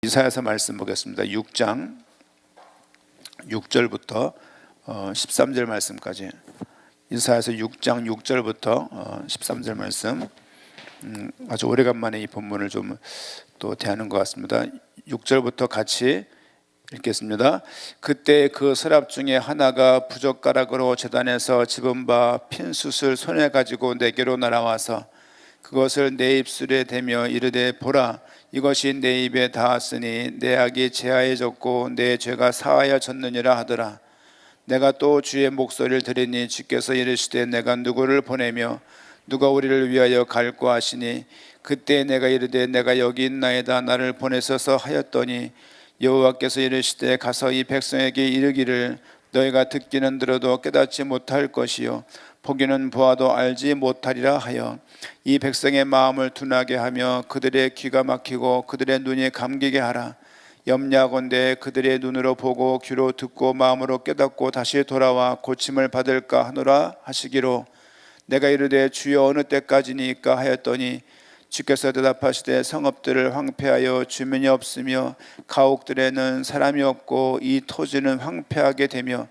이사야서 말씀 보겠습니다. 6장 6절부터 13절 말씀까지. 이사야서 6장 6절부터 13절 말씀. 아주 오래간만에 이 본문을 좀 또 대하는 것 같습니다. 6절부터 같이 읽겠습니다. 그때 그 서랍 중에 하나가 부젓가락으로 제단에서 집은 바 핀 숯을 손에 가지고 내게로 날아와서 그것을 내 입술에 대며 이르되 보라, 이것이 내 입에 닿았으니 내 악이 제하여졌고 내 죄가 사하여졌느니라 하더라. 내가 또 주의 목소리를 들으니 주께서 이르시되 내가 누구를 보내며 누가 우리를 위하여 갈고 하시니 그때 내가 이르되 내가 여기 있나이다, 나를 보내소서 하였더니 여호와께서 이르시되 가서 이 백성에게 이르기를 너희가 듣기는 들어도 깨닫지 못할 것이요 보기는 보아도 알지 못하리라 하여 이 백성의 마음을 둔하게 하며 그들의 귀가 막히고 그들의 눈이 감기게 하라. 염려하건대 그들의 눈으로 보고 귀로 듣고 마음으로 깨닫고 다시 돌아와 고침을 받을까 하노라 하시기로 내가 이르되 주여 어느 때까지니까 하였더니 주께서 대답하시되 성읍들을 황폐하여 주민이 없으며 가옥들에는 사람이 없고 이 토지는 황폐하게 되며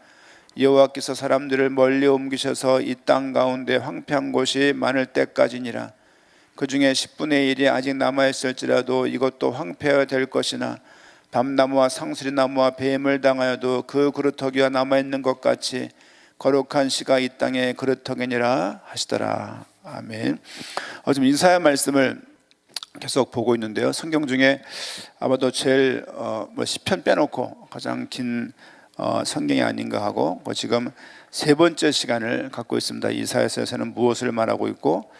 여호와께서 사람들을 멀리 옮기셔서 이 땅 가운데 황폐한 곳이 많을 때까지니라. 그 중에 10분의 1이 아직 남아있을지라도 이것도 황폐하여 될 것이나 밤나무와 상수리나무와 뱀을 당하여도 그 그루터기가 남아있는 것 같이 거룩한 시가 이 땅의 그루터기니라 하시더라. 아멘. 지금 이사야 말씀을 계속 보고 있는데요. 성경 중에 아마도 제일 시편 빼놓고 가장 긴 성경이 아닌가 하고 지금 세 번째 시간을 갖고 있습니다. 이사야서에서는 무엇을 말하고 있고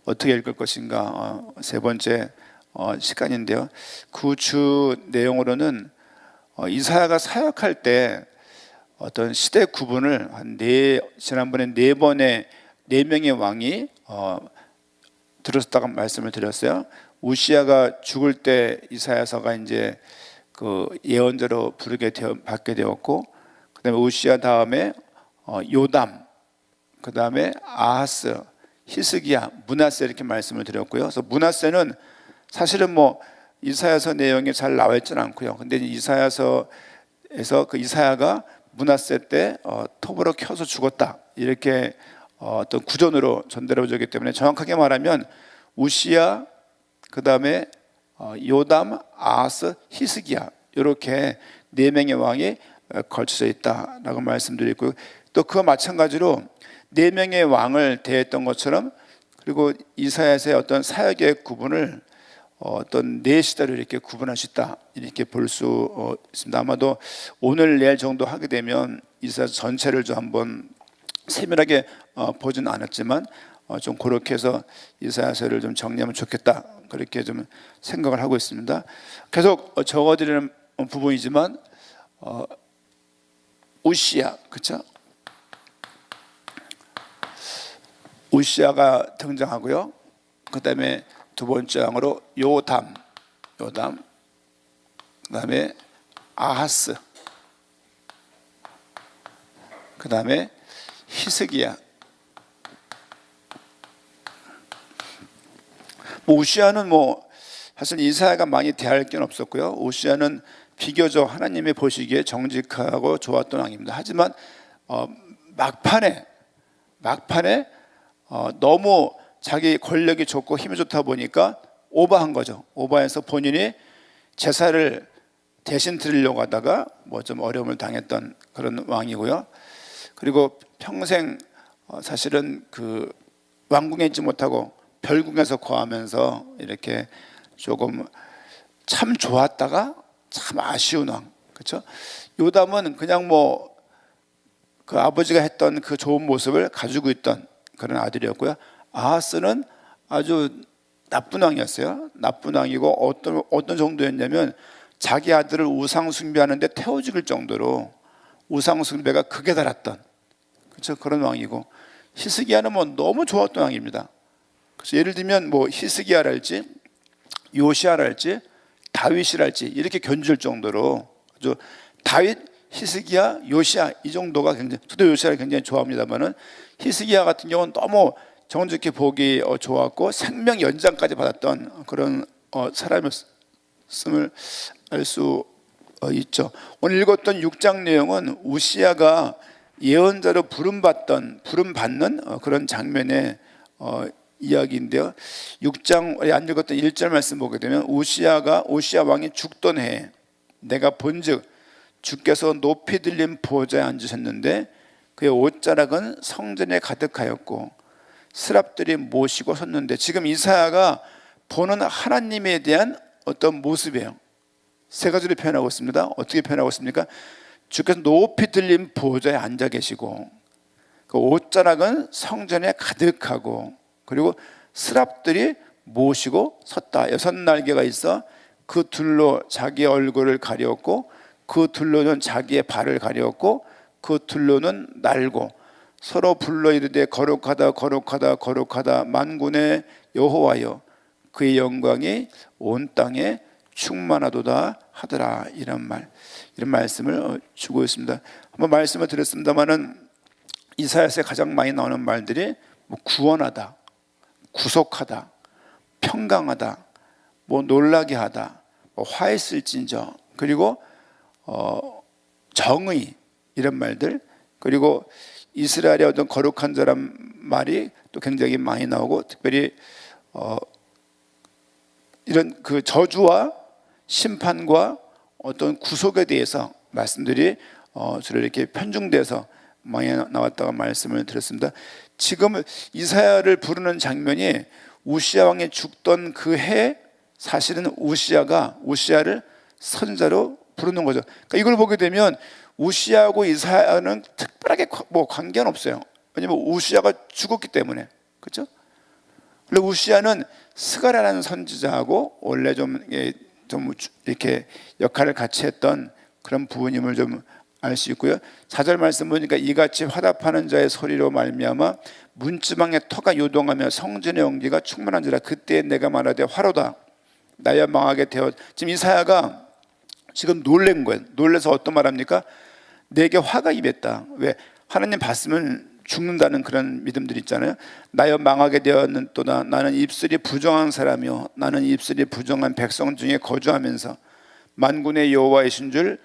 어떻게 읽을 것인가 세 번째 시간인데요. 그 주 내용으로는 이사야가 사역할 때 어떤 시대 구분을 지난번에 네 번의 네 명의 왕이 들었다고 말씀을 드렸어요. 우시야가 죽을 때 이사야서가 이제 그 예언자로 받게 되었고, 그다음에 우시야 다음에 요담, 그다음에 아하스, 히스기야, 므낫세 이렇게 말씀을 드렸고요. 그래서 므낫세는 사실은 이사야서 내용이 잘 나와 있지는 않고요. 근데 이사야서에서 그 이사야가 므낫세 때 톱으로 켜서 죽었다 이렇게 어떤 구전으로 전달해오기 때문에 정확하게 말하면 우시야, 그 다음에 요담, 아하스, 히스기야 이렇게 네 명의 왕이 걸쳐져 있다라고 말씀드리고, 또 그와 마찬가지로 네 명의 왕을 대했던 것처럼 그리고 이사야서의 어떤 사역의 구분을 어떤 네 시대로 이렇게 구분할 수 있다 이렇게 볼 수 있습니다. 아마도 오늘 내일 정도 하게 되면 이사야서 전체를 좀 한번 세밀하게 보지는 않았지만 좀 그렇게 해서 이사야서를 좀 정리하면 좋겠다 그렇게 좀 생각을 하고 있습니다. 계속 적어드리는 부분이지만 우시야, 그렇죠? 우시야가 등장하고요. 그 다음에 두 번째 왕으로 요담, 그 다음에 아하스, 그 다음에 히스기야. 우시야는 사실 이사야가 많이 대할 게 없었고요. 우시야는 비교적 하나님이 보시기에 정직하고 좋았던 왕입니다. 하지만 막판에 너무 자기 권력이 좋고 힘이 좋다 보니까 오버한 거죠. 오버해서 본인이 제사를 대신 드리려고 하다가 좀 어려움을 당했던 그런 왕이고요. 그리고 평생 사실은 그 왕궁에 있지 못하고 별궁에서 거하면서 이렇게 조금 참 좋았다가 참 아쉬운 왕, 그렇죠? 요담은 그냥 그 아버지가 했던 그 좋은 모습을 가지고 있던 그런 아들이었고요. 아하스는 아주 나쁜 왕이었어요. 나쁜 왕이고 어떤 정도였냐면 자기 아들을 우상 숭배하는데 태워 죽일 정도로 우상 숭배가 극에 달했던, 그렇죠? 그런 왕이고, 히스기야는 너무 좋았던 왕입니다. 그래서 예를 들면 히스기야랄지 요시야랄지 다윗이랄지 이렇게 견줄 정도로 아주 다윗, 히스기야, 요시야 이 정도가 굉장히, 저도 요시야를 굉장히 좋아합니다만은 히스기야 같은 경우는 너무 정직히 보기 좋았고 생명 연장까지 받았던 그런 사람이었음을 알 수 있죠. 오늘 읽었던 6장 내용은 우시야가 예언자로 부름받는 그런 장면의 이야기인데요. 6장 안 읽었던 1절 말씀 보게 되면 우시야 왕이 죽던 해에 내가 본즉 주께서 높이 들린 보좌에 앉으셨는데 그의 옷자락은 성전에 가득하였고 스랍들이 모시고 섰는데, 지금 이사야가 보는 하나님에 대한 어떤 모습이에요. 세 가지로 표현하고 있습니다. 어떻게 표현하고 있습니까? 주께서 높이 들린 보좌에 앉아 계시고 그 옷자락은 성전에 가득하고 그리고 스랍들이 모시고 섰다. 6날개가 있어 그 둘로 자기 얼굴을 가렸고 그 둘로는 자기의 발을 가렸고 그 둘로는 날고 서로 불러 이르되 거룩하다 거룩하다 거룩하다 만군의 여호와여 그의 영광이 온 땅에 충만하도다 하더라. 이런 말씀을 주고 있습니다. 한번 말씀을 드렸습니다마는 이사야서에 가장 많이 나오는 말들이 구원하다, 구속하다, 평강하다, 놀라게 하다, 화했을진저, 그리고 정의, 이런 말들, 그리고 이스라엘의 어떤 거룩한 자란 말이 또 굉장히 많이 나오고, 특별히 이런 그 저주와 심판과 어떤 구속에 대해서 말씀들이 주로 이렇게 편중돼서 많이 나왔다고 말씀을 드렸습니다. 지금 이사야를 부르는 장면이 우시야 왕이 죽던 그 해, 사실은 우시야를 선자로 부르는 거죠. 그러니까 이걸 보게 되면 우시야하고 이사야는 특별하게 관계는 없어요. 왜냐하면 우시야가 죽었기 때문에. 그렇죠? 원래 우시야는 스가랴라는 선지자하고 원래 좀 이렇게 역할을 같이 했던 그런 부분임을 좀 알 수 있고요. 4절 말씀 보니까 이같이 화답하는 자의 소리로 말미암아 문지방의 터가 요동하며 성전의 연기가 충만한지라 그때 내가 말하되 화로다 나여 망하게 되어. 지금 이사야가 지금 놀란 거예요. 놀라서 어떤 말합니까? 내게 화가 임했다. 왜? 하나님 봤으면 죽는다는 그런 믿음들 있잖아요. 나여 망하게 되었는도다. 나는 입술이 부정한 사람이요 나는 입술이 부정한 백성 중에 거주하면서 만군의 여호와이신 줄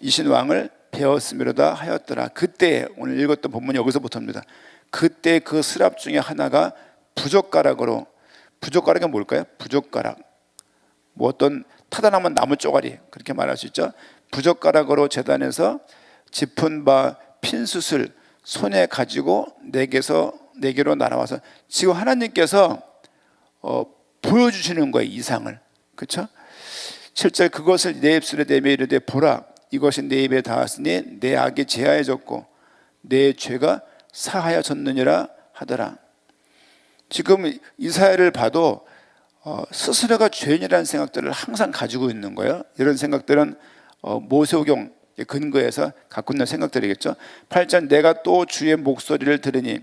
이신 왕을 배웠음이로다 하였더라. 그때, 오늘 읽었던 본문이 여기서부터입니다. 그때 그 스랍 중에 하나가 부젓가락이 뭘까요? 부젓가락, 어떤 타다나면 나무 쪼가리, 그렇게 말할 수 있죠. 부젓가락으로 제단에서 짚은 바 핀숯을 손에 가지고 내게로 날아와서, 지금 하나님께서 보여주시는 거예요, 이상을. 그렇죠? 7절 그것을 내 입술에 대며 이르되 보라 이것이 내 입에 닿았으니 내 악이 제하여졌고 내 죄가 사하여졌느니라 하더라. 지금 이사야를 봐도 스스로가 죄인이라는 생각들을 항상 가지고 있는 거예요. 이런 생각들은 모세오경 근거해서 갖고 있는 생각들이겠죠. 8절 내가 또 주의 목소리를 들으니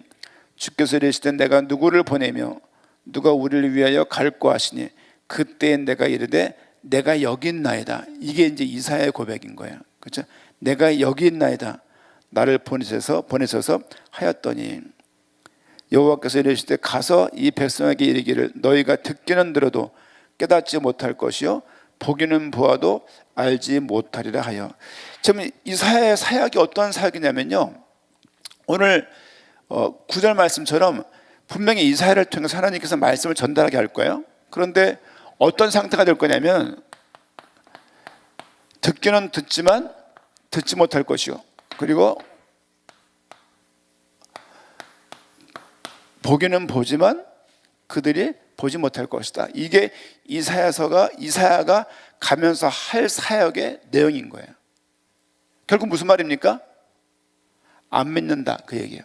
주께서 이르시되 내가 누구를 보내며 누가 우리를 위하여 갈고 하시니 그때 내가 이르되 내가 여기 있나이다. 이게 이제 이사야의 고백인 거예요. 그렇죠? 내가 여기 있나이다. 나를 보내셔서 하였더니 여호와께서 이르시되 가서 이 백성에게 이르기를 너희가 듣기는 들어도 깨닫지 못할 것이요 보기는 보아도 알지 못하리라 하여. 지금 이사야의 사역이 어떤 사역이냐면요, 오늘 9절 말씀처럼 분명히 이사야를 통해서 하나님께서 말씀을 전달하게 할 거예요. 그런데 어떤 상태가 될 거냐면 듣기는 듣지만 듣지 못할 것이요 그리고 보기는 보지만 그들이 보지 못할 것이다. 이게 이사야가 가면서 할 사역의 내용인 거예요. 결국 무슨 말입니까? 안 믿는다, 그 얘기예요.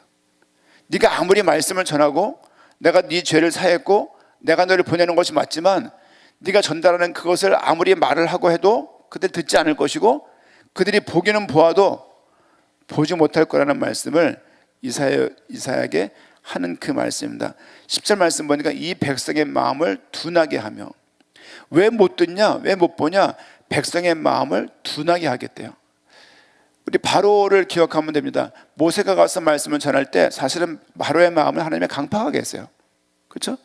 네가 아무리 말씀을 전하고 내가 네 죄를 사했고 내가 너를 보내는 것이 맞지만 네가 전달하는 그것을 아무리 말을 하고 해도 그들 듣지 않을 것이고 그들이 보기는 보아도 보지 못할 거라는 말씀을 이사야에게 하는 그 말씀입니다. 10절 말씀 보니까 이 백성의 마음을 둔하게 하며. 왜 못 듣냐? 왜 못 보냐? 백성의 마음을 둔하게 하겠대요. 우리 바로를 기억하면 됩니다. 모세가 가서 말씀을 전할 때 사실은 바로의 마음을 하나님이 강팍하게 했어요. 그렇죠?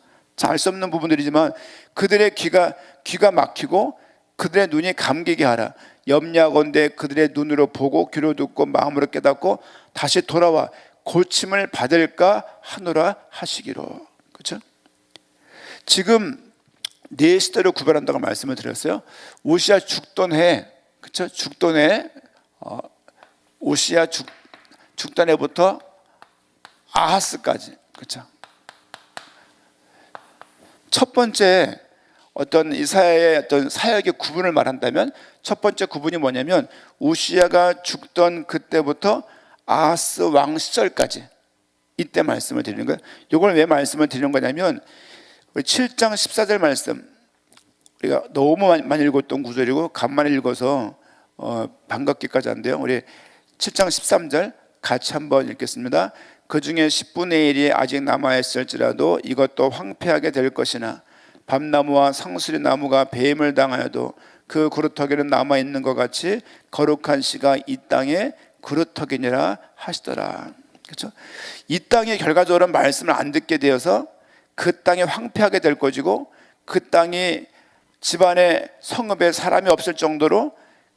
알 수 없는 부분들이지만 그들의 귀가 막히고 그들의 눈이 감기게 하라. 염려하건대 그들의 눈으로 보고 귀로 듣고 마음으로 깨닫고 다시 돌아와 고침을 받을까 하노라 하시기로. 그렇죠? 지금 네 시대로 구별한다고 말씀을 드렸어요. 오시아 죽던 해, 그렇죠? 죽던 해, 오시아 죽던 해부터 아하스까지, 그렇죠? 첫 번째 어떤 이사야의 어떤 사역의 구분을 말한다면 첫 번째 구분이 뭐냐면 우시아가 죽던 그때부터 아하스 왕 시절까지, 이때 말씀을 드리는 거예요. 이걸 왜 말씀을 드리는 거냐면 7장 14절 말씀, 우리가 너무 많이 읽었던 구절이고 간만에 읽어서 반갑기까지 한데요. 우리 7장 13절 같이 한번 읽겠습니다. 그 중에 10분의 1이 아직 남아있을지라도 이것도 황폐하게 될 것이나 밤나무와 상수리 나무가 배임을 당하여도 그 그루터기는 남아있는 것 같이 거룩한 씨가 이 땅에 그루터기니라 하시더라. 그렇죠? 이 땅이 결과적으로 말씀을 안 듣게 되어서 그 땅이 황폐하게 될 것이고 그 땅이 집안에 성읍에 사람이 없을 정도로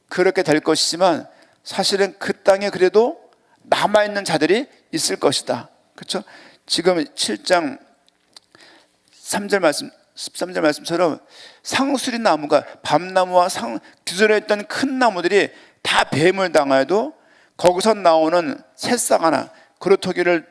그렇게 될 것이지만 사실은 그 땅에 그래도 남아있는 자들이 있을 것이다. 그렇죠? 지금 7장 3절 말씀 13절 말씀처럼 상수리 나무가 밤나무와 기존에 있던 큰 나무들이 다 뱀을 당하여도 거기서 나오는 새싹 하나 그루터기가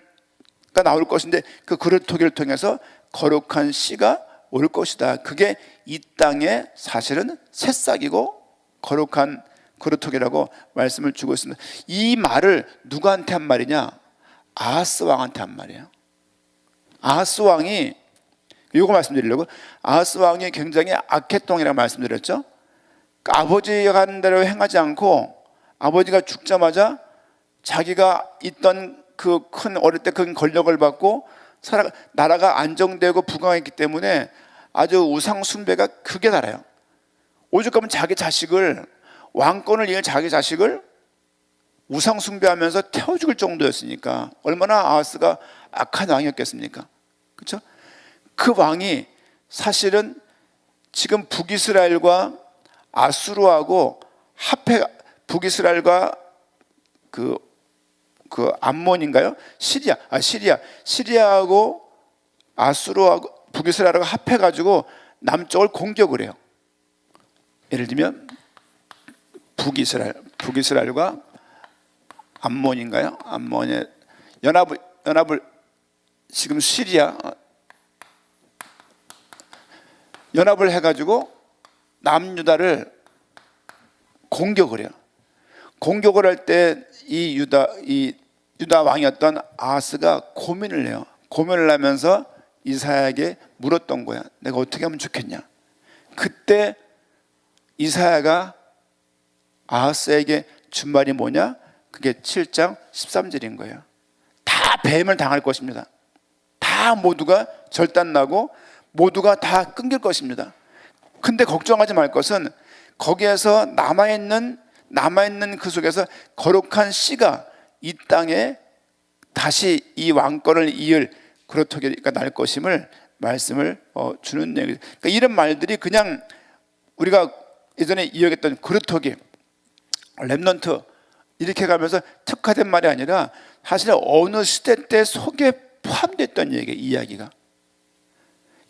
나올 것인데 그 그루터기를 통해서 거룩한 씨가 올 것이다. 그게 이 땅의 사실은 새싹이고 거룩한 그루터기라고 말씀을 주고 있습니다. 이 말을 누구한테 한 말이냐? 아하스 왕한테 한 말이에요. 아하스 왕이, 이거 말씀드리려고, 아하스 왕이 굉장히 악했동이라고 말씀드렸죠. 아버지가 하는 대로 행하지 않고 아버지가 죽자마자 자기가 있던 그 큰 어릴 때 큰 권력을 받고 나라가 안정되고 부강했기 때문에 아주 우상 숭배가 크게 달아요. 오죽하면 자기 자식을, 왕권을 이을 자기 자식을 우상 숭배하면서 태워 죽을 정도였으니까 얼마나 아하스가 악한 왕이었겠습니까? 그렇죠? 그 왕이 사실은 지금 북이스라엘과 아수르하고 북이스라엘과 그 암몬인가요? 시리아하고 아수르하고 북이스라엘하고 합해가지고 남쪽을 공격을 해요. 예를 들면 북이스라엘과 암몬인가요? 암몬의 연합을 지금 시리아 연합을 해가지고 남유다를 공격을 해요. 공격을 할 때 이 유다 왕이었던 아하스가 고민을 해요. 고민을 하면서 이사야에게 물었던 거야. 내가 어떻게 하면 좋겠냐? 그때 이사야가 아하스에게 준 말이 뭐냐? 그게 7장 13절인 거예요. 다 뱀을 당할 것입니다. 다 모두가 절단나고 모두가 다 끊길 것입니다. 근데 걱정하지 말 것은 거기에서 남아있는 그 속에서 거룩한 씨가 이 땅에 다시 이 왕권을 이을 그루터기가 날 것임을 말씀을 주는 얘기. 그러니까 이런 말들이 그냥 우리가 예전에 이야기했던 그루터기, 렘넌트 이렇게 가면서 특화된 말이 아니라 사실 어느 시대 때 속에 포함됐던 이야기가.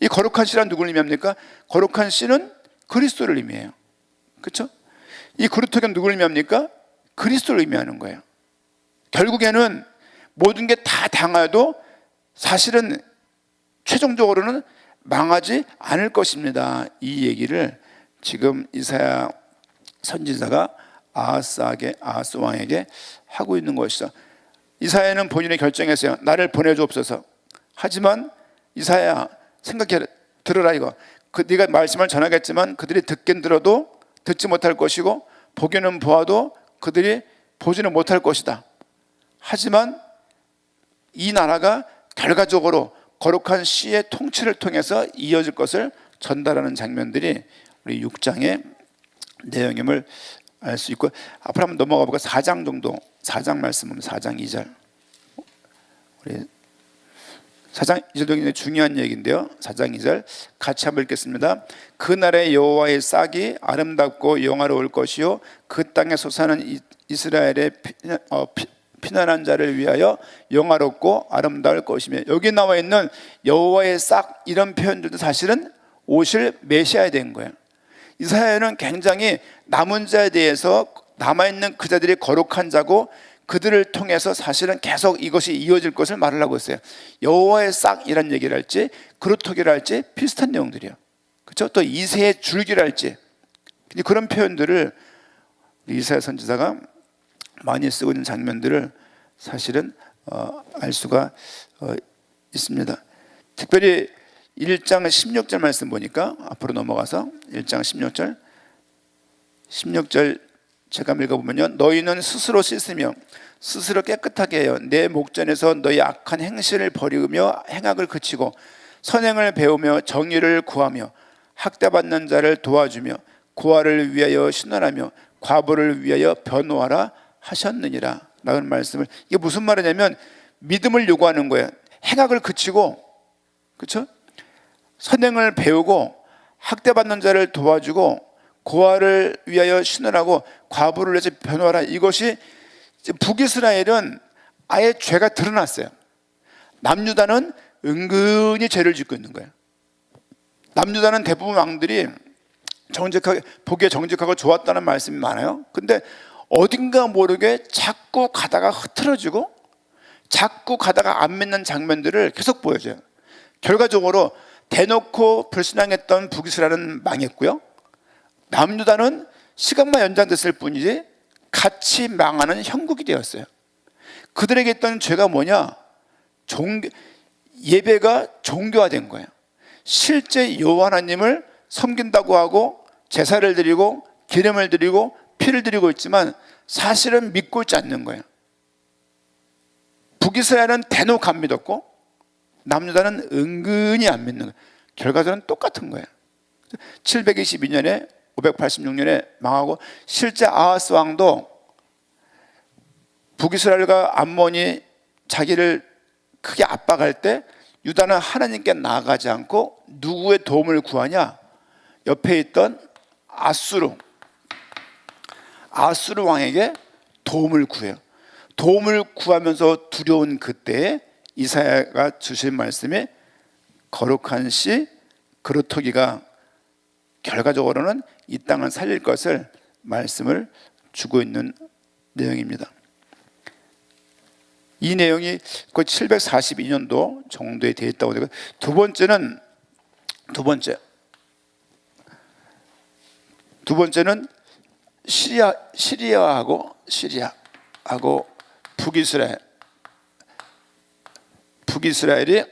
이 거룩한 씨란 누구를 의미합니까? 거룩한 씨는 그리스도를 의미해요. 그렇죠? 이 그루터기는 누구를 의미합니까? 그리스도를 의미하는 거예요. 결국에는 모든 게 다 당해도 사실은 최종적으로는 망하지 않을 것입니다. 이 얘기를 지금 이사야 선지자가 아하스 왕에게 하고 있는 것이죠. 이사야는 본인이 결정했어요. 나를 보내주옵소서. 하지만 이사야 생각해 들으라 이거. 네가 말씀을 전하겠지만 그들이 듣긴 들어도 듣지 못할 것이고 보기는 보아도 그들이 보지는 못할 것이다. 하지만 이 나라가 결과적으로 거룩한 씨의 통치를 통해서 이어질 것을 전달하는 장면들이 우리 6장의 내용임을 알 수 있고, 앞으로 한번 넘어가 볼까? 4장 정도, 4장 말씀은 4장 2절. 우리 4장 2절 굉장히 중요한 얘기인데요. 4장 2절 같이 한번 읽겠습니다. 그날의 여호와의 싹이 아름답고 영화로울 것이요 그 땅에 솟아나는 이스라엘의 피난한 자를 위하여 영화롭고 아름다울 것이며, 여기 나와 있는 여호와의 싹 이런 표현들도 사실은 오실 메시아에 된 거예요. 이사야는 굉장히 남은 자에 대해서 남아있는 그 자들이 거룩한 자고 그들을 통해서 사실은 계속 이것이 이어질 것을 말을 하고 있어요. 여호와의 싹이란 얘기를 할지 그루터기를 할지 비슷한 내용들이에요. 그렇죠? 또 이새의 줄기를 할지 그런 표현들을 이사야 선지자가 많이 쓰고 있는 장면들을 사실은 알 수가 있습니다. 특별히 1장 16절 말씀 보니까 앞으로 넘어가서 1장 16절 제가 읽어보면요, 너희는 스스로 씻으며 스스로 깨끗하게 해요. 내 목전에서 너희 악한 행실을 버리며 행악을 그치고 선행을 배우며 정의를 구하며 학대받는 자를 도와주며 고아를 위하여 신원하며 과부를 위하여 변호하라 하셨느니라 라는 말씀을, 이게 무슨 말이냐면 믿음을 요구하는 거예요. 행악을 그치고, 그렇죠? 선행을 배우고 학대받는 자를 도와주고 고아를 위하여 신원하고 과부를 위해서 변호하라. 이것이 북이스라엘은 아예 죄가 드러났어요. 남유다는 은근히 죄를 짓고 있는 거예요. 남유다는 대부분 왕들이 정직하게, 보기에 정직하고 좋았다는 말씀이 많아요. 근데 어딘가 모르게 자꾸 가다가 흐트러지고 자꾸 가다가 안 맺는 장면들을 계속 보여줘요. 결과적으로 대놓고 불신앙했던 북이스라엘은 망했고요, 남유다는 시간만 연장됐을 뿐이지 같이 망하는 형국이 되었어요. 그들에게 있던 죄가 뭐냐? 예배가 종교화된 거예요. 실제 여호와 하나님을 섬긴다고 하고 제사를 드리고 기름을 드리고 피를 드리고 있지만 사실은 믿고 있지 않는 거예요. 북이스라엘은 대놓고 안 믿었고 남유다는 은근히 안 믿는 거예요. 결과적으로는 똑같은 거예요. 722년에 586년에 망하고, 실제 아하스 왕도 북이스라엘과 암몬이 자기를 크게 압박할 때 유다는 하나님께 나아가지 않고 누구의 도움을 구하냐? 옆에 있던 아수르 왕에게 도움을 구해요. 도움을 구하면서 두려운 그때에 이사야가 주신 말씀이 거룩한 씨 그루터기가 결과적으로는 이 땅을 살릴 것을 말씀을 주고 있는 내용입니다. 이 내용이 거의 742년도 정도에 되어 있다고 되고, 두 번째는 시리아하고 북이스라엘이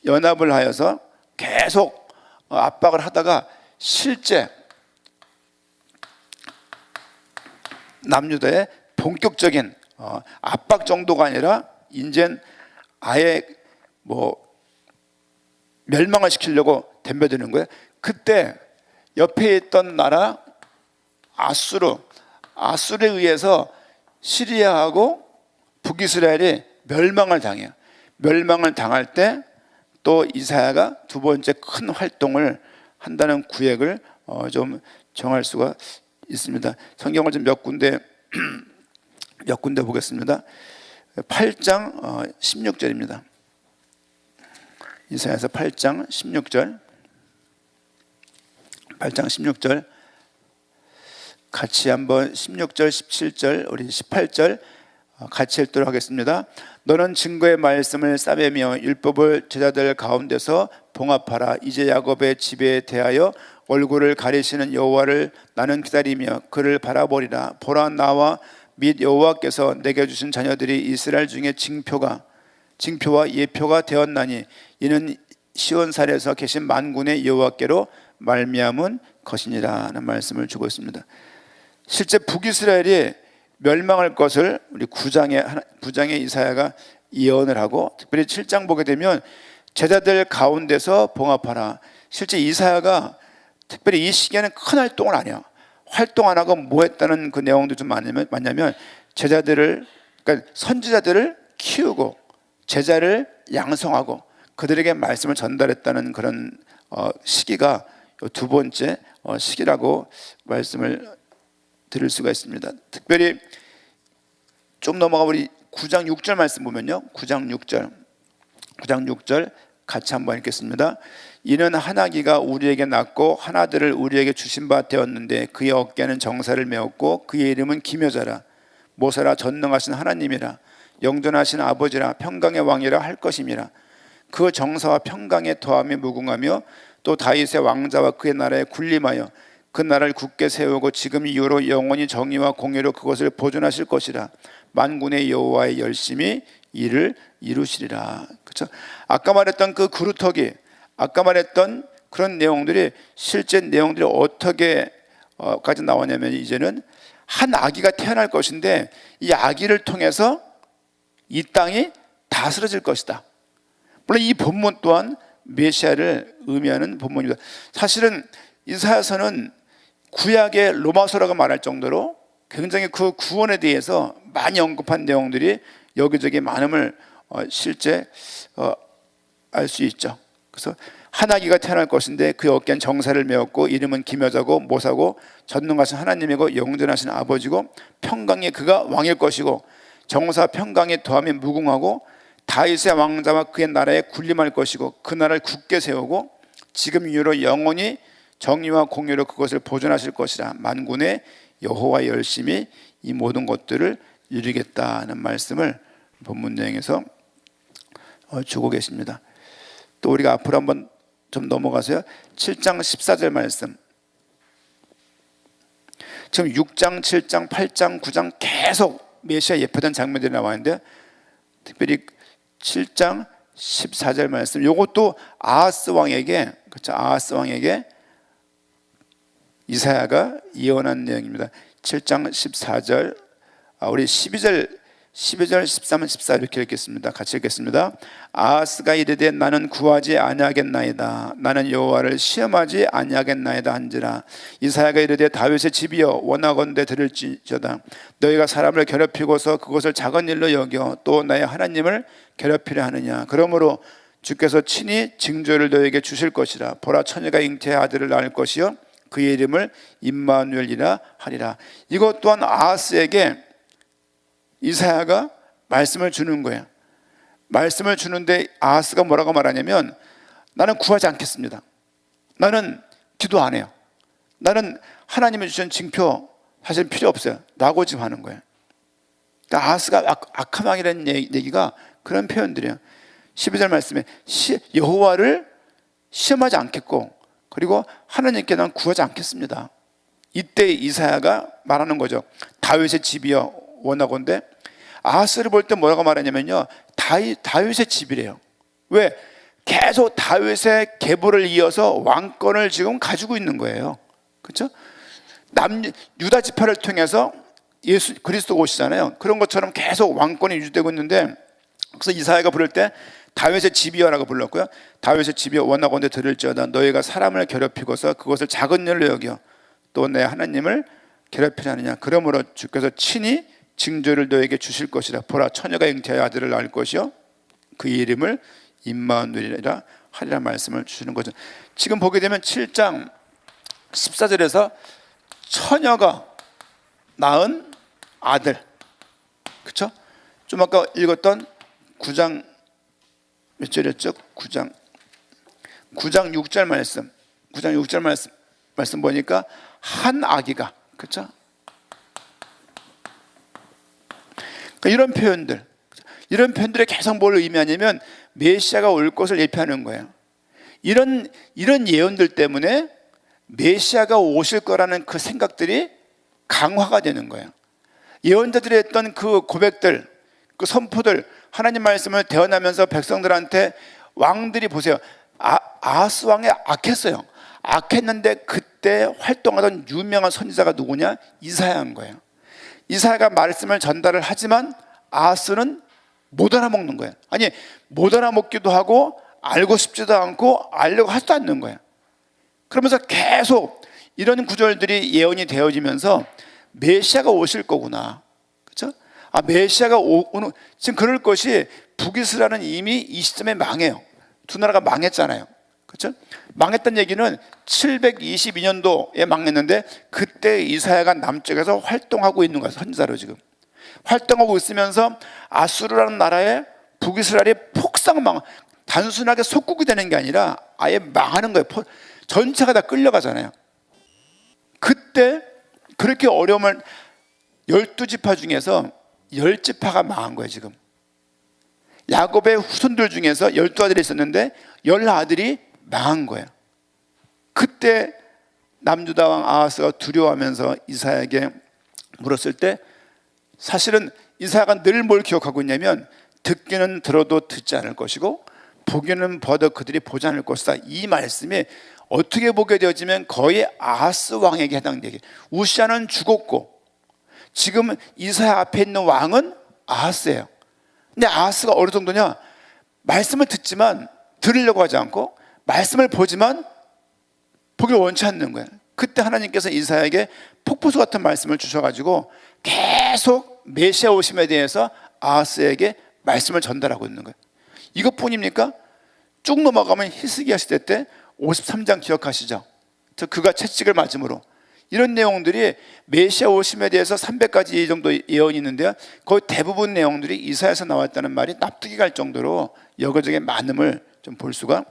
연합을 하여서 계속 압박을 하다가 실제 남유다의 본격적인 압박 정도가 아니라 이젠 아예 멸망을 시키려고 덤벼드는 거예요. 그때 옆에 있던 나라 아수르에 의해서 시리아하고 북이스라엘이 멸망을 당해요. 멸망을 당할 때 또 이사야가 두 번째 큰 활동을 한다는 구획을 좀 정할 수가 있습니다. 성경을 좀 몇 군데 보겠습니다. 8장 16절입니다. 이사야서 8장 16절 같이 한번 16절 17절 우리 18절 같이 읽도록 하겠습니다. 너는 증거의 말씀을 싸매며 율법을 제자들 가운데서 봉합하라. 이제 야곱의 집에 대하여 얼굴을 가리시는 여호와를 나는 기다리며 그를 바라보리라. 보라, 나와 및 여호와께서 내게 주신 자녀들이 이스라엘 중에 징표와 예표가 되었나니 이는 시온산에서 계신 만군의 여호와께로 말미암은 것이니라 하는 말씀을 주고 있습니다. 실제 북이스라엘이 멸망할 것을 우리 9장의 이사야가 예언을 하고, 특별히 7장 보게 되면 제자들 가운데서 봉합하라. 실제 이사야가 특별히 이 시기에는 큰 활동을 안 해요. 활동 안 하고 뭐 했다는 그 내용도 좀 많냐면 제자들을, 그러니까 선지자들을 키우고 제자를 양성하고 그들에게 말씀을 전달했다는 그런 시기가 두 번째 시기라고 말씀을 드릴 수가 있습니다. 특별히 좀 넘어가 우리 9장 6절 말씀 보면요, 9장 6절 같이 한번 읽겠습니다. 이는 한 아기가 우리에게 낳고 한 아들을 우리에게 주신 바 되었는데 그의 어깨는 정사를 메었고 그의 이름은 기묘자라 모세라 전능하신 하나님이라 영존하신 아버지라 평강의 왕이라 할 것임이라. 그 정사와 평강의 더함이 무궁하며 또 다윗의 왕자와 그의 나라에 군림하여 그 나라를 굳게 세우고 지금 이후로 영원히 정의와 공의로 그것을 보존하실 것이라. 만군의 여호와의 열심히 이를 이루시리라. 그렇죠? 아까 말했던 그 그루터기, 아까 말했던 그런 내용들이 실제 내용들이 어떻게까지 나오냐면 이제는 한 아기가 태어날 것인데 이 아기를 통해서 이 땅이 다스려질 것이다. 물론 이 본문 또한 메시아를 의미하는 본문입니다. 사실은 이사야서는 구약의 로마서라고 말할 정도로 굉장히 그 구원에 대해서 많이 언급한 내용들이 여기저기 많음을 실제 알 수 있죠. 그래서 한 아기가 태어날 것인데 그 어깨는 정사를 메었고 이름은 기묘자고 모사고 전능하신 하나님이고 영존하신 아버지고 평강의 그가 왕일 것이고 정사 평강의 더함이 무궁하고 다윗의 왕자와 그의 나라에 군림할 것이고 그 나라를 굳게 세우고 지금 이후로 영원히 정의와 공의로 그것을 보존하실 것이라. 만군의 여호와 열심히 이 모든 것들을 이루겠다는 말씀을 본문 내용에서 주고 계십니다. 또 우리가 앞으로 한번 좀 넘어가세요. 7장 14절 말씀. 지금 6장, 7장, 8장, 9장 계속 메시아 예표된 장면들이 나와 있는데 특별히 7장 14절 말씀, 이것도 아하스 왕에게, 그렇죠? 아하스 왕에게 이사야가 예언한 내용입니다. 7장 14절, 우리 12절, 13, 14 이렇게 읽겠습니다. 같이 읽겠습니다. 아하스가 이르되 나는 구하지 아니하겠나이다. 나는 여호와를 시험하지 아니하겠나이다 한지라. 이사야가 이르되 다윗의 집이여 원하건대 들을지어다. 너희가 사람을 괴롭히고서 그것을 작은 일로 여겨 또 나의 하나님을 괴롭히려 하느냐. 그러므로 주께서 친히 징조를 너에게 주실 것이라. 보라 처녀가 잉태의 아들을 낳을 것이요 그의 이름을 임마누엘이라 하리라. 이것 또한 아하스에게 이사야가 말씀을 주는 거예요. 말씀을 주는데 아하스가 뭐라고 말하냐면 나는 구하지 않겠습니다. 나는 기도 안 해요. 나는 하나님이 주신 징표 사실 필요 없어요 라고 지금 하는 거예요. 그러니까 아하스가 악한 왕이라는 얘기가 그런 표현들이에요. 12절 말씀에 여호와를 시험하지 않겠고 그리고 하나님께 난 구하지 않겠습니다. 이때 이사야가 말하는 거죠. 다윗의 집이여 원하건대. 아하스를 볼 때 뭐라고 말하냐면요, 다윗의 집이래요. 왜? 계속 다윗의 계보를 이어서 왕권을 지금 가지고 있는 거예요. 그렇죠? 유다 지파를 통해서 예수 그리스도가 오시잖아요. 그런 것처럼 계속 왕권이 유지되고 있는데, 그래서 이사야가 부를 때 다윗의 집이여라고 불렀고요. 다윗의 집이여 원하건대 들을지어다. 너희가 사람을 괴롭히고서 그것을 작은 일로 여겨 또 내 하나님을 괴롭히지 않느냐. 그러므로 주께서 친히 징조를 너에게 주실 것이라. 보라 처녀가 잉태의 아들을 낳을 것이요 그의 이름을 임마누엘이라 하리라 말씀을 주시는 거죠. 지금 보게 되면 7장 14절에서 처녀가 낳은 아들, 그렇죠? 좀 아까 읽었던 9장 몇 절이었죠? 9장 6절 말씀, 9장 6절 말씀 보니까 한 아기가, 그렇죠? 이런 표현들이 계속 뭘 의미하냐면 메시아가 올 것을 예표하는 거예요. 이런 예언들 때문에 메시아가 오실 거라는 그 생각들이 강화가 되는 거예요. 예언자들이 했던 그 고백들, 그 선포들, 하나님 말씀을 대언하면서 백성들한테, 왕들이 보세요, 아하스 왕이 악했어요. 악했는데 그때 활동하던 유명한 선지자가 누구냐? 이사야인 거예요. 이사야가 말씀을 전달을 하지만 아하스는 못 알아먹는 거예요. 아니, 못 알아먹기도 하고 알고 싶지도 않고 알려고 하지도 않는 거예요. 그러면서 계속 이런 구절들이 예언이 되어지면서 메시아가 오실 거구나, 그렇죠? 메시아가 오는, 지금 그럴 것이 북이스라엘은 이미 이 시점에 망해요. 두 나라가 망했잖아요. 그렇죠? 망했던 얘기는 722년도에 망했는데 그때 이사야가 남쪽에서 활동하고 있는 거예요. 선지자로 지금 활동하고 있으면서 아수르라는 나라에 북이스라엘이 폭삭 단순하게 속국이 되는 게 아니라 아예 망하는 거예요. 전체가 다 끌려가잖아요. 그때 그렇게 어려움을 12지파 중에서 10지파가 망한 거예요. 지금 야곱의 후손들 중에서 12아들이 있었는데 10아들이 망한 거예요. 그때 남유다 왕 아하스가 두려워하면서 이사야에게 물었을 때 사실은 이사야가 늘 뭘 기억하고 있냐면 듣기는 들어도 듣지 않을 것이고 보기는 봐도 그들이 보지 않을 것이다. 이 말씀이 어떻게 보게 되어지면 거의 아하스 왕에게 해당되는 얘기예요. 우시아는 죽었고 지금 이사야 앞에 있는 왕은 아하스예요. 근데 아하스가 어느 정도냐, 말씀을 듣지만 들으려고 하지 않고 말씀을 보지만 보기를 원치 않는 거예요. 그때 하나님께서 이사야에게 폭포수 같은 말씀을 주셔가지고 계속 메시아 오심에 대해서 아하스에게 말씀을 전달하고 있는 거예요. 이것뿐입니까? 쭉 넘어가면 히스기야 시대 때 53장 기억하시죠? 그가 채찍을 맞음으로, 이런 내용들이 메시아 오심에 대해서 300가지 정도 예언이 있는데요, 거의 대부분 내용들이 이사야에서 나왔다는 말이 납득이 갈 정도로 여기저기 많음을 좀 볼 수가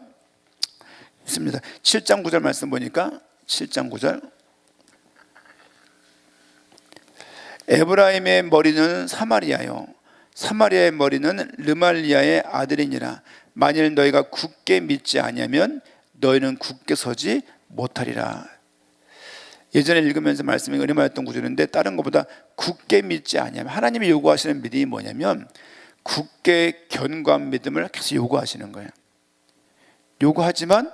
있습니다. 7장 9절 말씀 보니까 7장 9절, 에브라임의 머리는 사마리아요 사마리아의 머리는 르말리아의 아들이니라. 만일 너희가 굳게 믿지 아니하면 너희는 굳게 서지 못하리라. 예전에 읽으면서 말씀이 은혜받았던 구절인데 다른 것보다 굳게 믿지 아니하면, 하나님이 요구하시는 믿음이 뭐냐면 굳게 견고한 믿음을 계속 요구하시는 거예요. 요구하지만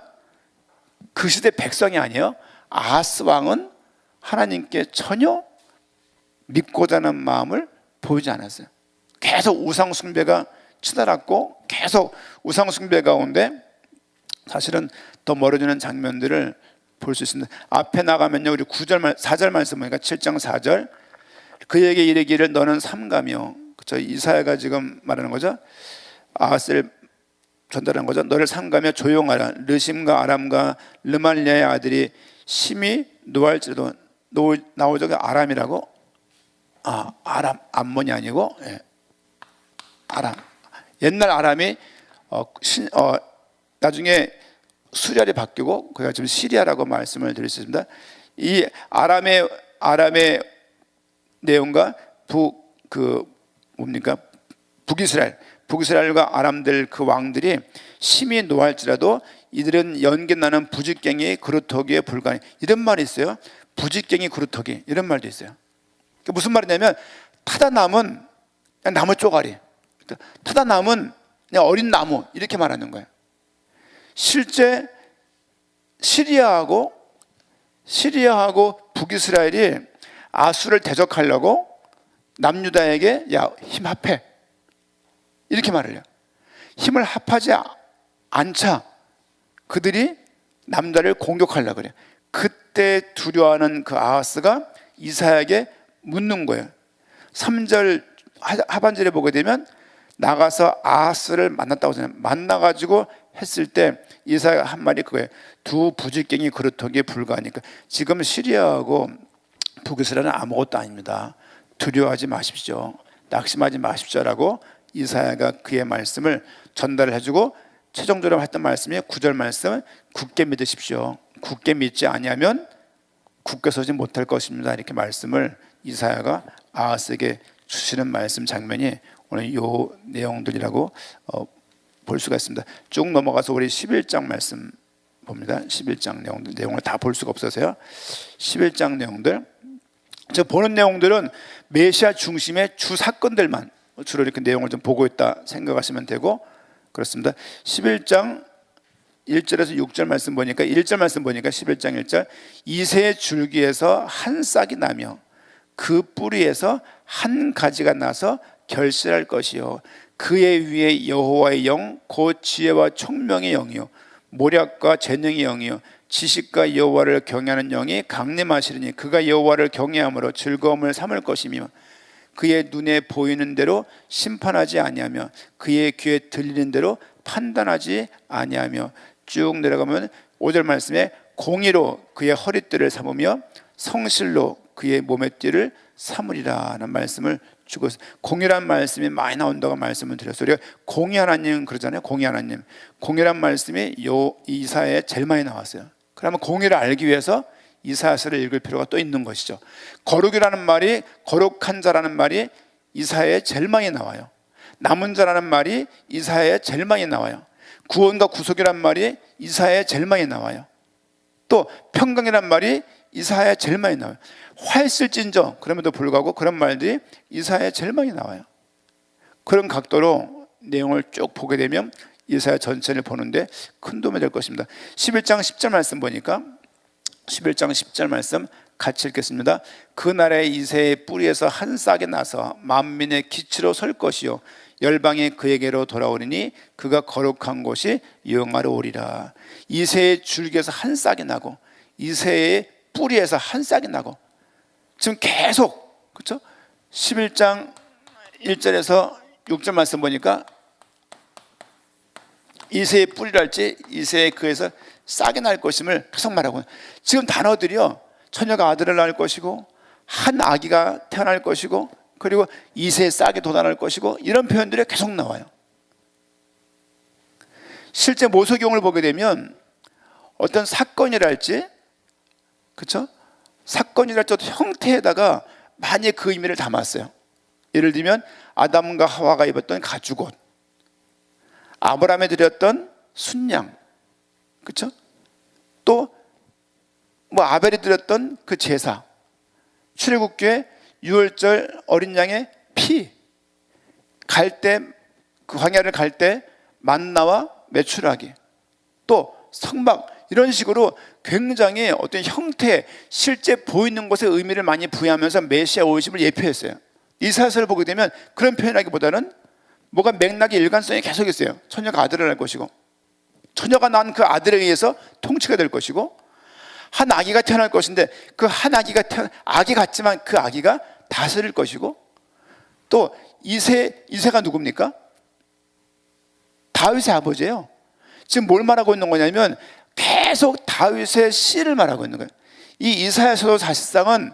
그 시대 백성이 아니에요. 아하스 왕은 하나님께 전혀 믿고자 하는 마음을 보이지 않았어요. 계속 우상 숭배가 치달았고 계속 우상 숭배 가운데 사실은 더 멀어지는 장면들을 볼 수 있습니다. 앞에 나가면요, 우리 9절 4절 말씀 보니까 7장 4절, 그에게 이르기를 너는 삼가며, 그렇죠? 이사야가 지금 말하는 거죠. 아하스를 전달한 거죠. 너를 삼가며 조용하라. 르심과 아람과 르말리아의 아들이 심히 노할지라도, 나오죠. 아람이라고. 아람, 암몬이 아니고, 예. 아람. 옛날 아람이 나중에 수리아리 바뀌고 그가 지금 시리아라고 말씀을 드릴 수 있습니다. 이 아람의 내용과 북이스라엘과 아람들 그 왕들이 심히 노할지라도 이들은 연기 나는 부직갱이 그루터기에 불과하니, 이런 말이 있어요. 부직갱이 그루터기, 이런 말도 있어요. 무슨 말이냐면 타다 남은 그냥 나무 쪼가리, 타다 남은 그냥 어린 나무, 이렇게 말하는 거예요. 실제 시리아하고 북이스라엘이 아수를 대적하려고 남유다에게 야, 힘 합해, 이렇게 말을 해요. 힘을 합하지 않자 그들이 남유다를 공격하려고 그래요. 그때 두려워하는 그 아하스가 이사야에게 묻는 거예요. 3절 하반절에 보게 되면 나가서 아하스를 만났다고 하잖아요. 만나가지고 했을 때 이사야가 한 말이 그거예요. 두 부직갱이 그루터기에 불과하니까. 지금 시리아하고 북이스라엘은 아무것도 아닙니다. 두려워하지 마십시오. 낙심하지 마십시오라고 이사야가 그의 말씀을 전달을 해주고, 최종적으로 했던 말씀이 9절 말씀, 굳게 믿으십시오. 굳게 믿지 아니하면 굳게 서지 못할 것입니다. 이렇게 말씀을 이사야가 아하스에게 주시는 말씀 장면이 오늘 이 내용들이라고 볼 수가 있습니다. 쭉 넘어가서 우리 11장 말씀 봅니다. 11장 내용을 다 볼 수가 없어서요. 11장 내용들, 저 보는 내용들은 메시아 중심의 주 사건들만 주로 이렇게 내용을 좀 보고 있다 생각하시면 되고 그렇습니다. 11장 1절에서 6절 말씀 보니까 1절 말씀 보니까 11장 1절, 이새의 줄기에서 한 싹이 나며 그 뿌리에서 한 가지가 나서 결실할 것이요, 그의 위에 여호와의 영 곧 지혜와 총명의 영이요 모략과 재능의 영이요 지식과 여호와를 경외하는 영이 강림하시리니 그가 여호와를 경외함으로 즐거움을 삼을 것이며 그의 눈에 보이는 대로 심판하지 아니하며 그의 귀에 들리는 대로 판단하지 아니하며, 쭉 내려가면 5절 말씀에 공의로 그의 허리띠를 삼으며 성실로 그의 몸의 띠를 삼으리라는 말씀을 주고, 공의란 말씀이 많이 나온다고 말씀을 드렸어요. 우리가 공의 하나님 그러잖아요. 공의 하나님, 공의란 말씀이 이사야에 제일 많이 나왔어요. 그러면 공의를 알기 위해서 이사야서를 읽을 필요가 또 있는 것이죠. 거룩이라는 말이, 거룩한 자라는 말이 이사야에 제일 많이 나와요. 남은 자라는 말이 이사야에 제일 많이 나와요. 구원과 구속이란 말이 이사야에 제일 많이 나와요. 또 평강이란 말이 이사야에 제일 많이 나와요. 화했을진저, 그럼에도 불구하고 그런 말들이 이사야에 제일 많이 나와요. 그런 각도로 내용을 쭉 보게 되면 이사야 전체를 보는데 큰 도움이 될 것입니다. 11장 10절 말씀 보니까, 11장 10절 말씀 같이 읽겠습니다. 그날에 이새의 뿌리에서 한 싹이 나서 만민의 기치로 설 것이요 열방이 그에게로 돌아오리니 그가 거룩한 곳이 영화로우리라. 이새의 줄기에서 한 싹이 나고, 이새의 뿌리에서 한 싹이 나고, 지금 계속, 그렇죠? 11장 1절에서 6절 말씀 보니까 이새의 뿌리랄지 이새의 그에서 싹이 날 것임을 계속 말하고, 지금 단어들이요, 처녀가 아들을 낳을 것이고 한 아기가 태어날 것이고 그리고 이새의 싹이 돋아날 것이고, 이런 표현들이 계속 나와요. 실제 모세경을 보게 되면 어떤 사건이랄지, 그렇죠? 사건이랄지 어떤 형태에다가 많이 그 의미를 담았어요. 예를 들면 아담과 하와가 입었던 가죽옷, 아브라함에 드렸던 순양, 그렇죠? 또 뭐 아벨이 드렸던 그 제사, 출애굽기에 유월절 어린 양의 피, 갈 때 그 광야를 갈 때 만나와 메추라기, 또 성막, 이런 식으로 굉장히 어떤 형태, 실제 보이는 것에 의미를 많이 부여하면서 메시아 오심을 예표했어요. 이사야서를 보게 되면 그런 표현하기보다는 뭐가 맥락의 일관성이 계속 있어요. 처녀가 아들을 낳을 것이고, 처녀가 낳은 그 아들에 의해서 통치가 될 것이고, 한 아기가 태어날 것인데 그 한 아기가 아기 같지만 그 아기가 다스릴 것이고, 또 이새가 누굽니까? 다윗의 아버지예요. 지금 뭘 말하고 있는 거냐면 계속 다윗의 씨를 말하고 있는 거예요. 이 이사야서도 사실상은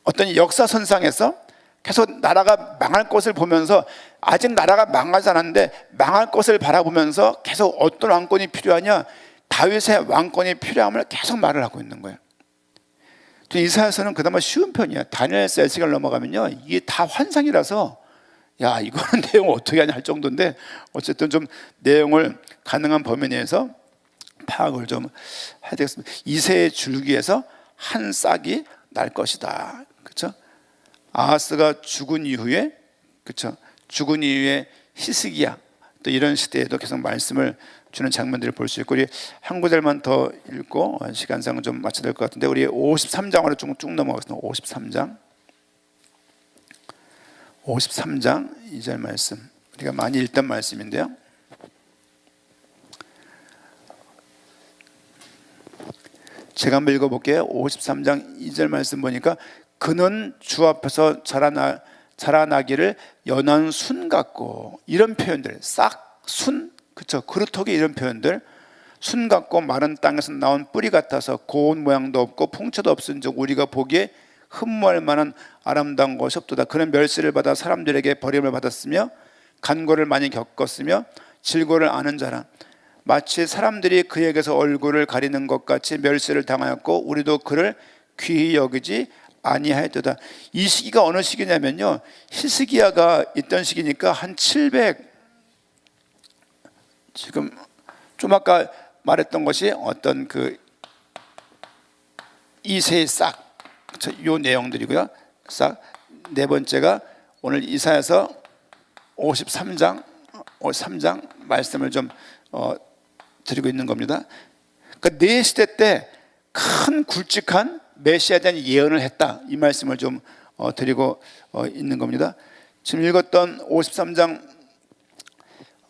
어떤 역사선상에서 계속 나라가 망할 것을 보면서, 아직 나라가 망하지 않았는데 망할 것을 바라보면서 계속 어떤 왕권이 필요하냐, 다윗의 왕권이 필요함을 계속 말을 하고 있는 거예요. 이사야서는 그나마 쉬운 편이야. 다니엘서 에스겔 넘어가면요, 이게 다 환상이라서 야, 이거는 내용을 어떻게 하냐 할 정도인데, 어쨌든 좀 내용을 가능한 범위 내에서 파악을 좀 해야 되겠습니다. 이새의 줄기에서 한 싹이 날 것이다, 그렇죠? 아하스가 죽은 이후에, 그렇죠? 죽은 이후에 히스기야, 또 이런 시대에도 계속 말씀을 주는 장면들을 볼 수 있고, 우리 한 구절만 더 읽고 시간상 좀 맞춰야 될 것 같은데, 우리 53장으로 쭉 넘어가겠습니다. 53장 2절 말씀, 우리가 많이 읽던 말씀인데요, 제가 한번 읽어볼게요. 53장 2절 말씀 보니까 그는 주 앞에서 자라나기를 연한 순 같고, 이런 표현들, 싹, 순, 그렇죠? 그루터기, 이런 표현들, 순 같고 마른 땅에서 나온 뿌리 같아서 고운 모양도 없고 풍채도 없은즉 우리가 보기에 흠모할 만한 아름다운 것이 없도다. 그는 멸시를 받아 사람들에게 버림을 받았으며 간고를 많이 겪었으며 질고를 아는 자라. 마치 사람들이 그에게서 얼굴을 가리는 것 같이 멸시를 당하였고 우리도 그를 귀히 여기지 아니하였도다. 이 시기가 어느 시기냐면요, 히스기야가 있던 시기니까 한 700, 지금 좀 아까 말했던 것이 어떤 그 이새의 싹, 요 내용들이고요. 싹, 네 번째가 오늘 이사야서 53장 말씀을 좀 드리고 있는 겁니다. 그러니까 네 시대 때 큰 굵직한 메시아에 대한 예언을 했다, 이 말씀을 좀 드리고 있는 겁니다. 지금 읽었던 53장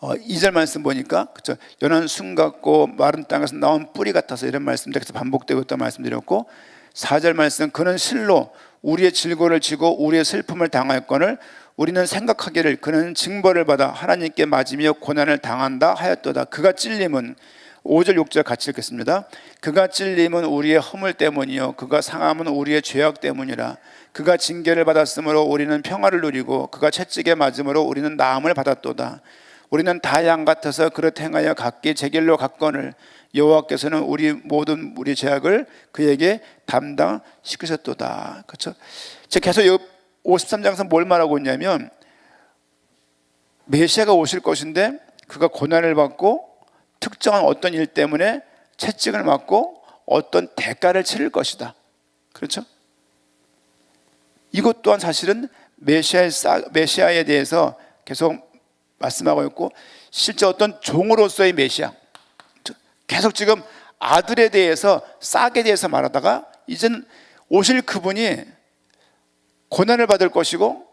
2절 말씀 보니까, 그렇죠? 연한 순 같고 마른 땅에서 나온 뿌리 같아서, 이런 말씀들 계속 반복되고 있다는 말씀드렸고, 4절 말씀, 그는 실로 우리의 질고를 지고 우리의 슬픔을 당하였거늘 우리는 생각하기를 그는 징벌을 받아 하나님께 맞으며 고난을 당한다 하였도다. 그가 찔림은 5절 6절 같이 읽겠습니다. 그가 찔림은 우리의 허물 때문이요 그가 상함은 우리의 죄악 때문이라. 그가 징계를 받았으므로 우리는 평화를 누리고 그가 채찍에 맞음으로 우리는 나음을 받았도다. 우리는 다 양 같아서 그릇 행하여 각기 제 길로 갔거늘 여호와께서는 우리 모든 우리 죄악을 그에게 담당시키셨도다. 그렇죠? 제가 계속 53장에서 뭘 말하고 있냐면 메시아가 오실 것인데 그가 고난을 받고 특정한 어떤 일 때문에 채찍을 맞고 어떤 대가를 치를 것이다. 그렇죠? 이것 또한 사실은 메시아에 대해서 계속 말씀하고 있고 실제 어떤 종으로서의 메시아, 계속 지금 아들에 대해서 싹에 대해서 말하다가 이제는 오실 그분이 고난을 받을 것이고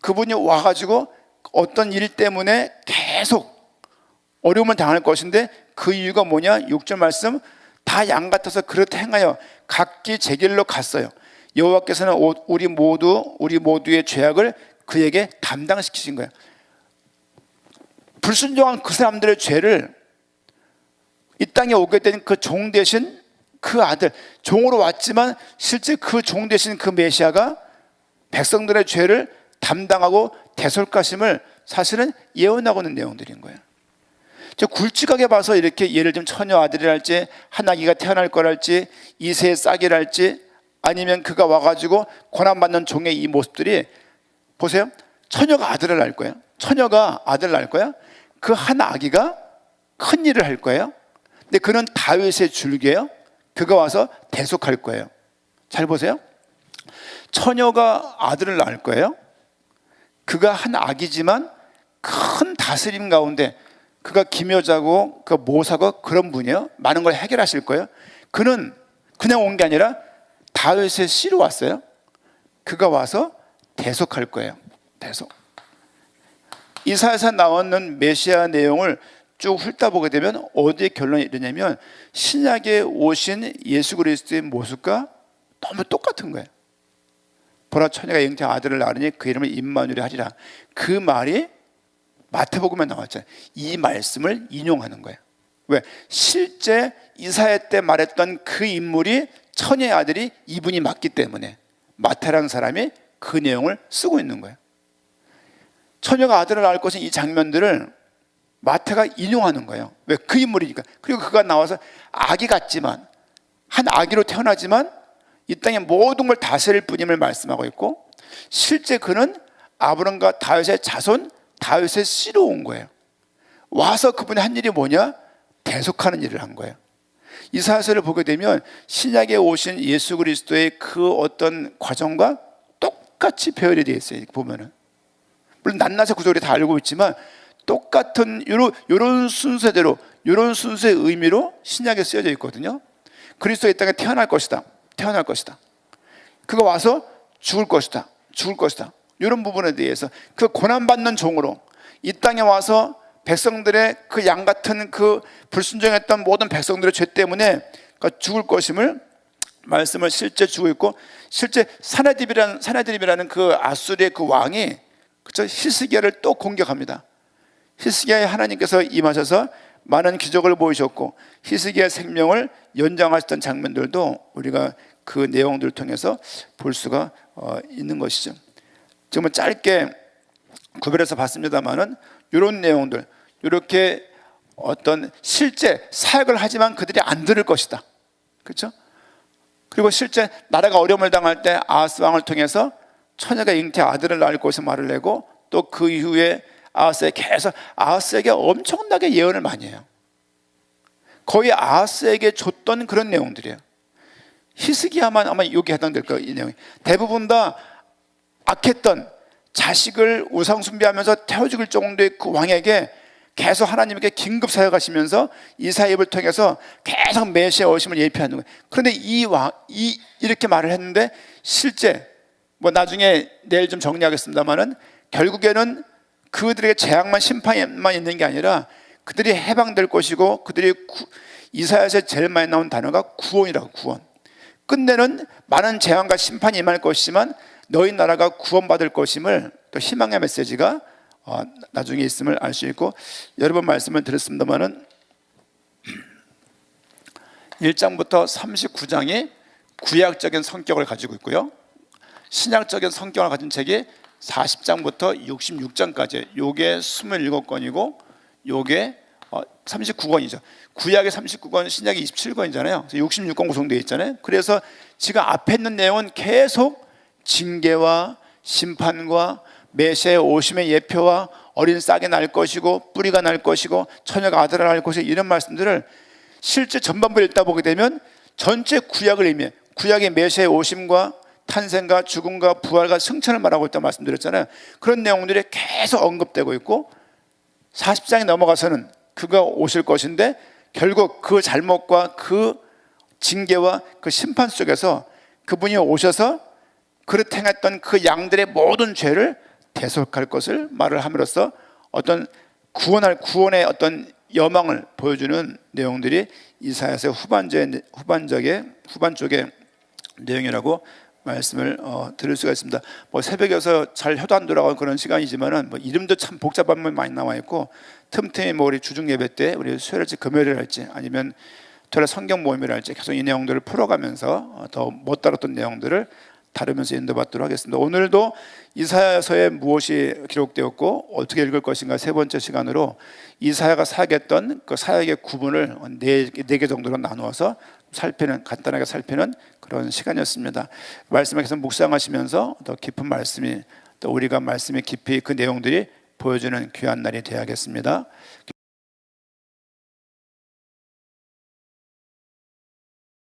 그분이 와가지고 어떤 일 때문에 계속 어려움을 당할 것인데 그 이유가 뭐냐? 6절 말씀, 다 양 같아서 그릇 행하여 각기 제 길로 갔어요. 여호와께서는 우리 모두의 죄악을 그에게 담당시키신 거예요. 불순종한 그 사람들의 죄를 이 땅에 오게 된 그 종 대신 그 아들, 종으로 왔지만 실제 그 종 대신 그 메시아가 백성들의 죄를 담당하고 대속하심을 사실은 예언하고 있는 내용들인 거예요. 저 굵직하게 봐서 이렇게 예를 들면 처녀 아들이랄지 한 아기가 태어날 거랄지 이새의 싹이랄지 아니면 그가 와가지고 고난받는 종의 이 모습들이 보세요. 처녀가 아들을 낳을 거예요. 처녀가 아들을 낳을 거야. 그 한 아기가 큰 일을 할 거예요. 근데 그는 다윗의 줄기예요. 그가 와서 대속할 거예요. 잘 보세요. 처녀가 아들을 낳을 거예요. 그가 한 아기지만 큰 다스림 가운데 그가 기묘자고 그 모사고 그런 분이에요. 많은 걸 해결하실 거예요. 그는 그냥 온 게 아니라 다윗의 씨로 왔어요. 그가 와서 대속할 거예요. 대속. 이사야서 나오는 메시아 내용을 쭉 훑어보게 되면 어디에 결론이 이르냐면 신약에 오신 예수 그리스도의 모습과 너무 똑같은 거예요. 보라 처녀가 잉태 아들을 낳으니 그 이름을 임마누엘이 하리라. 그 말이 마태복음에 나왔잖아요. 이 말씀을 인용하는 거예요. 왜? 실제 이사야 때 말했던 그 인물이 처녀의 아들이 이분이 맞기 때문에 마태라는 사람이 그 내용을 쓰고 있는 거예요. 처녀가 아들을 낳을 것인 이 장면들을 마태가 인용하는 거예요. 왜? 그 인물이니까. 그리고 그가 나와서 아기 같지만 한 아기로 태어나지만 이 땅의 모든 걸 다스릴 분임을 말씀하고 있고 실제 그는 아브람과 다윗의 자손 다윗의 씨로 온 거예요. 와서 그분이 한 일이 뭐냐? 대속하는 일을 한 거예요. 이사야서를 보게 되면 신약에 오신 예수 그리스도의 그 어떤 과정과 똑같이 배열이 되어 있어요. 보면은 물론 낱낱이 구조를 다 알고 있지만 똑같은 이런 순서대로 이런 순서의 의미로 신약에 쓰여져 있거든요. 그리스도 이 땅에 태어날 것이다. 태어날 것이다. 그가 와서 죽을 것이다. 죽을 것이다. 이런 부분에 대해서 그 고난받는 종으로 이 땅에 와서 백성들의 그 양 같은 그 불순종했던 모든 백성들의 죄 때문에 죽을 것임을 말씀을 실제 주고 있고 실제 사나드립이라는 그 아수리의 그 왕이 그쵸? 히스기야를 또 공격합니다. 히스기야에 하나님께서 임하셔서 많은 기적을 보이셨고 히스기야의 생명을 연장하셨던 장면들도 우리가 그 내용들을 통해서 볼 수가 있는 것이죠. 지금 짧게 구별해서 봤습니다만은 이런 내용들, 이렇게 어떤 실제 사역을 하지만 그들이 안 들을 것이다. 그렇죠? 그리고 실제 나라가 어려움을 당할 때 아하스 왕을 통해서 처녀가 잉태 아들을 낳을 것을 말을 내고 또 그 이후에 아하스에게 엄청나게 예언을 많이 해요. 거의 아하스에게 줬던 그런 내용들이에요. 히스기야만 아마 여기 해당될 거예요. 이 내용이 대부분 다 악했던 자식을 우상 숭배하면서 태워 죽일 정도의 그 왕에게 계속 하나님께 긴급 사역하시면서 이사야를 통해서 계속 메시아 오심을 예표하는 거예요. 그런데 이렇게 말을 했는데 실제 나중에 내일 좀 정리하겠습니다만은 결국에는 그들에게 재앙만 심판만 있는 게 아니라 그들이 해방될 것이고 그들이 이사야서에 제일 많이 나온 단어가 구원이라고. 구원. 끝내는 많은 재앙과 심판이 임할 것이지만 너희 나라가 구원받을 것임을 또 희망의 메시지가 나중에 있음을 알 수 있고, 여러 번 말씀을 드렸습니다마는 1장부터 39장이 구약적인 성격을 가지고 있고요, 신약적인 성격을 가진 책이 40장부터 66장까지, 요게 27권이고 요게 39권이죠. 구약이 39권, 신약이 27권이잖아요. 66권 구성되어 있잖아요. 그래서 지금 앞에 있는 내용은 계속 징계와 심판과 메시아의 오심의 예표와 어린 싹이 날 것이고 뿌리가 날 것이고 처녀가 아들을 낳을 것이고, 이런 말씀들을 실제 전반부를 읽다 보게 되면 전체 구약을 의미해, 구약의 메시아의 오심과 탄생과 죽음과 부활과 승천을 말하고 있다고 말씀드렸잖아요. 그런 내용들이 계속 언급되고 있고, 40장이 넘어가서는 그가 오실 것인데 결국 그 잘못과 그 징계와 그 심판 속에서 그분이 오셔서 그릇 행했던 그 양들의 모든 죄를 대속할 것을 말을 함으로써 어떤 구원의 어떤 여망을 보여주는 내용들이 이사야서의 후반 쪽의 내용이라고 말씀을 드릴 수가 있습니다. 새벽에서 잘 혀도 안 돌아가는 그런 시간이지만은 이름도 참 복잡한 면 많이 나와 있고, 틈틈이 우리 주중 예배 때 우리 수요일일지 금요일을 할지 아니면 토요일 성경 모임을 할지 계속 이 내용들을 풀어가면서 더 못 다뤘던 내용들을 다루면서 인도받도록 하겠습니다. 오늘도 이사야서에 무엇이 기록되었고 어떻게 읽을 것인가 세 번째 시간으로 이사야가 사역했던 그 사역의 구분을 네 개 정도로 나누어서 간단하게 살피는 그런 시간이었습니다. 말씀을 계속 묵상하시면서 더 깊은 말씀이, 또 우리가 말씀의 깊이 그 내용들이 보여주는 귀한 날이 되어야겠습니다.